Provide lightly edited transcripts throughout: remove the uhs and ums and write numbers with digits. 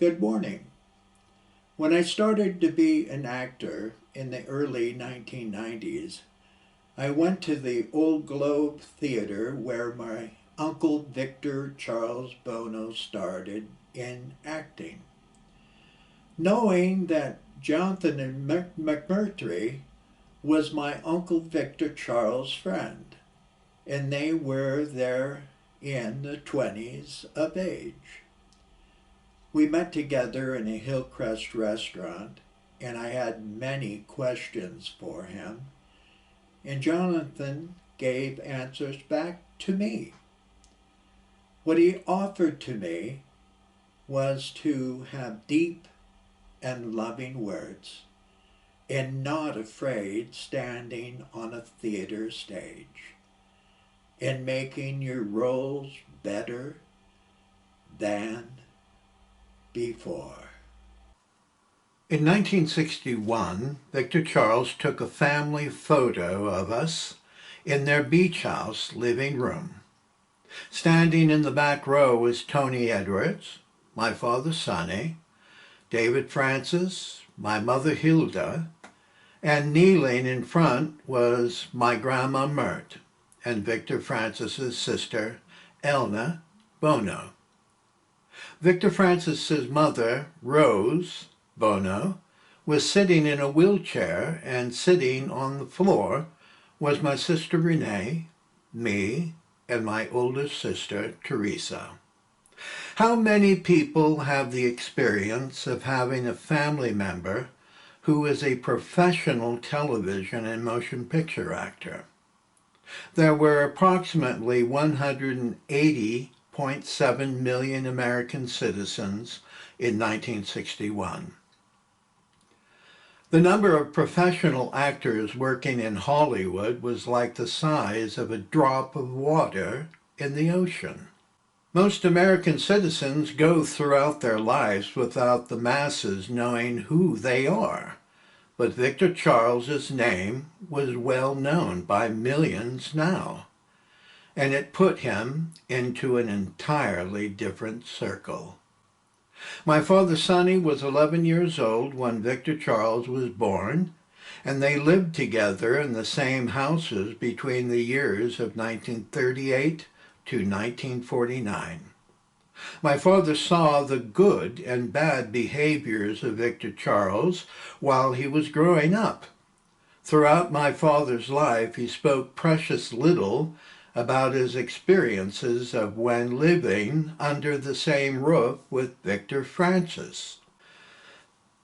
Good morning. When I started to be an actor in the early 1990s, I went to the Old Globe Theater where my uncle Victor Charles Buono started in acting. Knowing that Jonathan McMurtry was my Uncle Victor Charles' friend, and they were there in the 20s of age. We met together in a Hillcrest restaurant, and I had many questions for him, and Jonathan gave answers back to me. What he offered to me was to have deep and loving words, and not afraid standing on a theater stage, and making your roles better than before. In 1961, Victor Charles took a family photo of us in their beach house living room. Standing in the back row was Tony Edwards, my father Sonny, David Francis, my mother Hilda, and kneeling in front was my grandma Mert and Victor Francis's sister Elna Buono. Victor Francis's mother, Rose Buono, was sitting in a wheelchair, and sitting on the floor was my sister Renee, me, and my older sister Teresa. How many people have the experience of having a family member who is a professional television and motion picture actor? There were approximately 180.7 million American citizens in 1961. The number of professional actors working in Hollywood was like the size of a drop of water in the ocean. Most American citizens go throughout their lives without the masses knowing who they are. But Victor Charles's name was well known by millions now, and it put him into an entirely different circle. My father Sonny was 11 years old when Victor Charles was born, and they lived together in the same houses between the years of 1938 to 1949. My father saw the good and bad behaviors of Victor Charles while he was growing up. Throughout my father's life, he spoke precious little about his experiences of when living under the same roof with Victor Francis.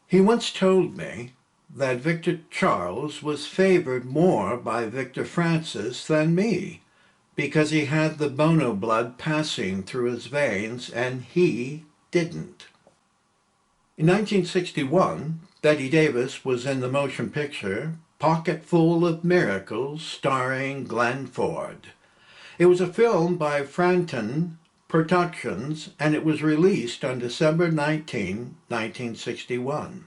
He once told me that Victor Charles was favored more by Victor Francis than me, because he had the Buono blood passing through his veins and he didn't. In 1961, Bette Davis was in the motion picture Pocketful of Miracles starring Glenn Ford. It was a film by Frampton Productions, and it was released on December 19, 1961.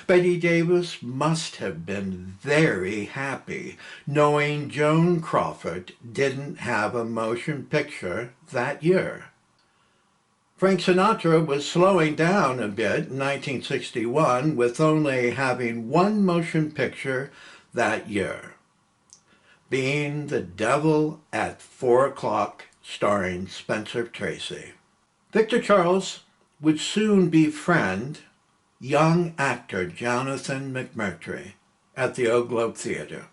Bette Davis must have been very happy knowing Joan Crawford didn't have a motion picture that year. Frank Sinatra was slowing down a bit in 1961 with only having one motion picture that year, being The Devil at 4 O'Clock starring Spencer Tracy. Victor Charles would soon befriend young actor Jonathan McMurtry at the Old Globe Theater.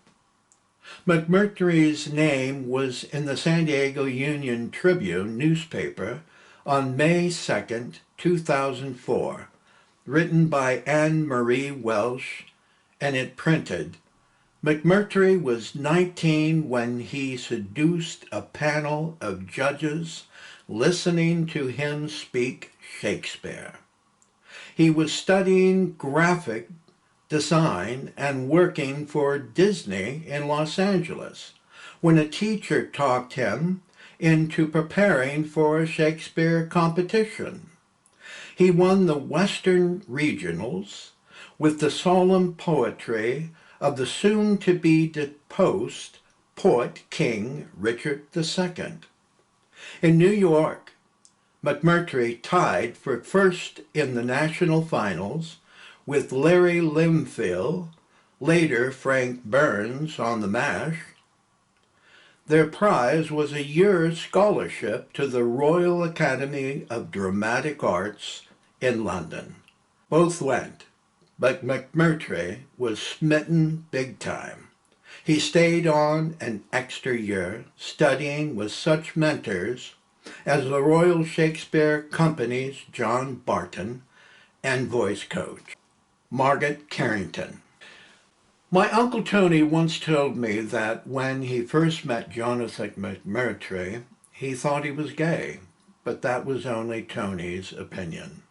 McMurtry's name was in the San Diego Union-Tribune newspaper on May 2, 2004, written by Anne Marie Welsh, and it printed, "McMurtry was 19 when he seduced a panel of judges listening to him speak Shakespeare. He was studying graphic design and working for Disney in Los Angeles when a teacher talked him into preparing for a Shakespeare competition. He won the Western Regionals with the solemn poetry of the soon-to-be deposed poet King Richard II. In New York, McMurtry tied for first in the national finals with Larry Linville, later Frank Burns on the MASH. Their prize was a year's scholarship to the Royal Academy of Dramatic Arts in London. Both went, but McMurtry was smitten big time. He stayed on an extra year, studying with such mentors as the Royal Shakespeare Company's John Barton and voice coach, Margaret Kerrington. My Uncle Tony once told me that when he first met Jonathan McMurtry, he thought he was gay, but that was only Tony's opinion.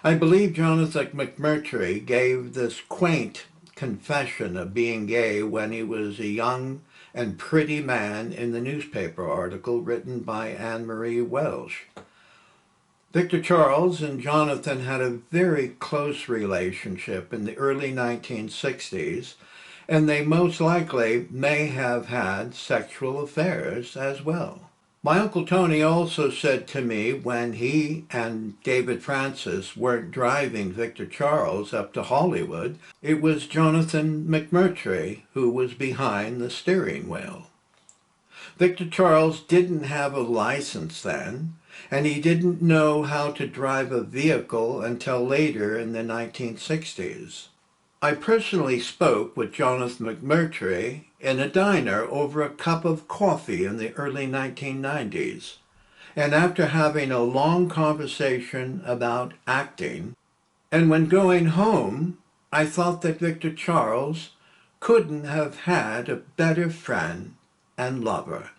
I believe Jonathan McMurtry gave this quaint confession of being gay when he was a young and pretty man in the newspaper article written by Anne Marie Welsh. Victor Charles and Jonathan had a very close relationship in the early 1960s, and they most likely may have had sexual affairs as well. My Uncle Tony also said to me when he and David Francis weren't driving Victor Charles up to Hollywood, it was Jonathan McMurtry who was behind the steering wheel. Victor Charles didn't have a license then, and he didn't know how to drive a vehicle until later in the 1960s. I personally spoke with Jonathan McMurtry in a diner over a cup of coffee in the early 1990s, and after having a long conversation about acting, and when going home, I thought that Victor Charles couldn't have had a better friend and lover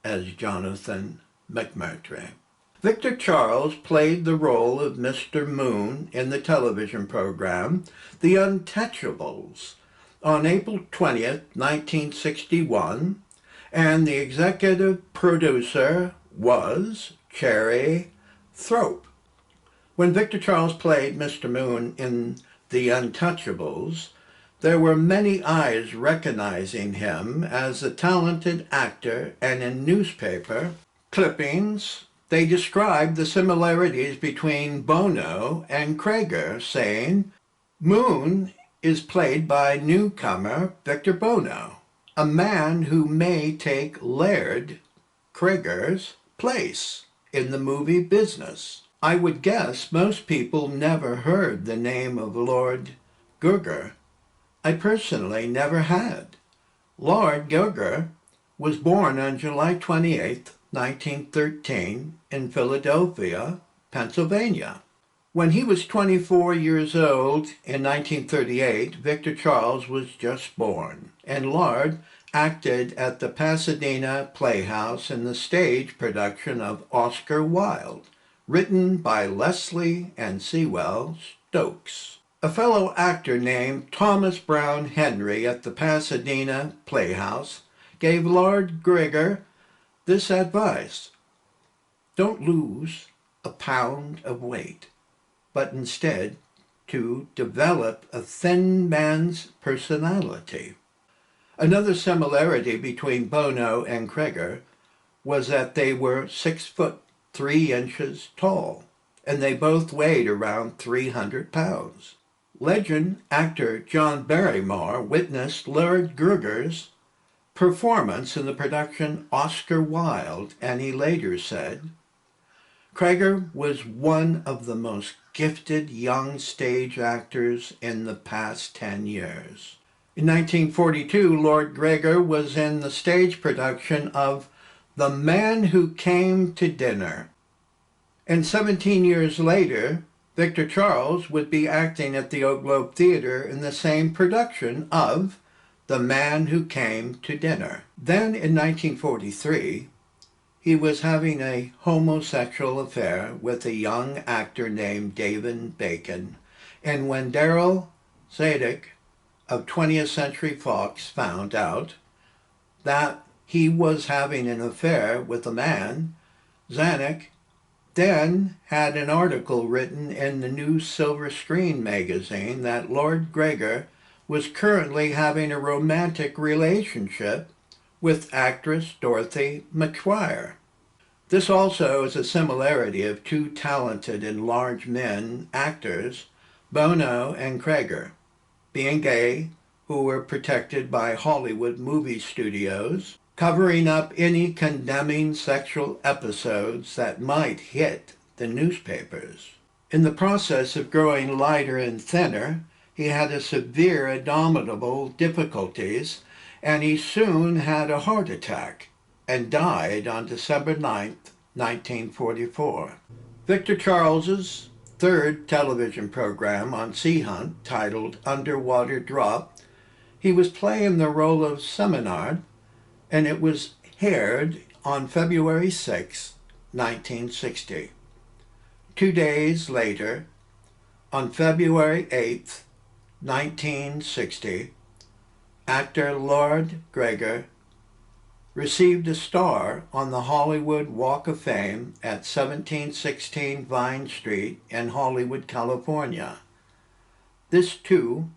as Jonathan McMurtry. Victor Charles played the role of Mr. Moon in the television program The Untouchables on April 20th, 1961, and the executive producer was Cherry Thrope. When Victor Charles played Mr. Moon in The Untouchables, there were many eyes recognizing him as a talented actor, and in newspaper clippings, they described the similarities between Buono and Krieger, saying, "Moon is played by newcomer Victor Buono, a man who may take Laird Krieger's place in the movie business." I would guess most people never heard the name of Lord Gielgud. I personally never had. Lord Gielgud was born on July 28, 1913, in Philadelphia, Pennsylvania. When he was 24 years old in 1938, Victor Charles was just born, and Lord acted at the Pasadena Playhouse in the stage production of Oscar Wilde, written by Leslie and Sewell Stokes. A fellow actor named Thomas Brown Henry at the Pasadena Playhouse gave Lord Gielgud this advice: don't lose a pound of weight, but instead to develop a thin man's personality. Another similarity between Buono and Krieger was that they were 6 foot 3 inches tall, and they both weighed around 300 pounds. Legend actor John Barrymore witnessed Lord Gielgud's performance in the production Oscar Wilde, and he later said, "Krieger was one of the most gifted young stage actors in the past 10 years. In 1942, Lord Gielgud was in the stage production of The Man Who Came to Dinner. And 17 years later, Victor Charles would be acting at the Oak Globe Theater in the same production of The Man Who Came to Dinner. Then in 1943, he was having a homosexual affair with a young actor named David Bacon, and when Daryl Zanuck of 20th Century Fox found out that he was having an affair with a man, Zanuck then had an article written in the New Silver Screen magazine that Lord Gielgud was currently having a romantic relationship with actress Dorothy McGuire. This also is a similarity of two talented and large men, actors, Buono and Kreger, being gay, who were protected by Hollywood movie studios, covering up any condemning sexual episodes that might hit the newspapers. In the process of growing lighter and thinner, he had a severe abdominal difficulties, and he soon had a heart attack and died on December 9th, 1944. Victor Charles's third television program on Sea Hunt, titled Underwater Drop, he was playing the role of Seminard, and it was aired on February 6, 1960. 2 days later, on February 8, 1960, actor Lord Gregor received a star on the Hollywood Walk of Fame at 1716 Vine Street in Hollywood, California. This, too,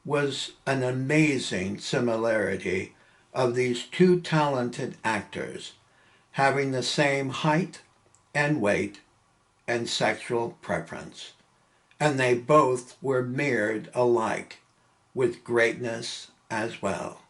was an amazing similarity of these two talented actors having the same height and weight and sexual preference, and they both were mirrored alike with greatness as well.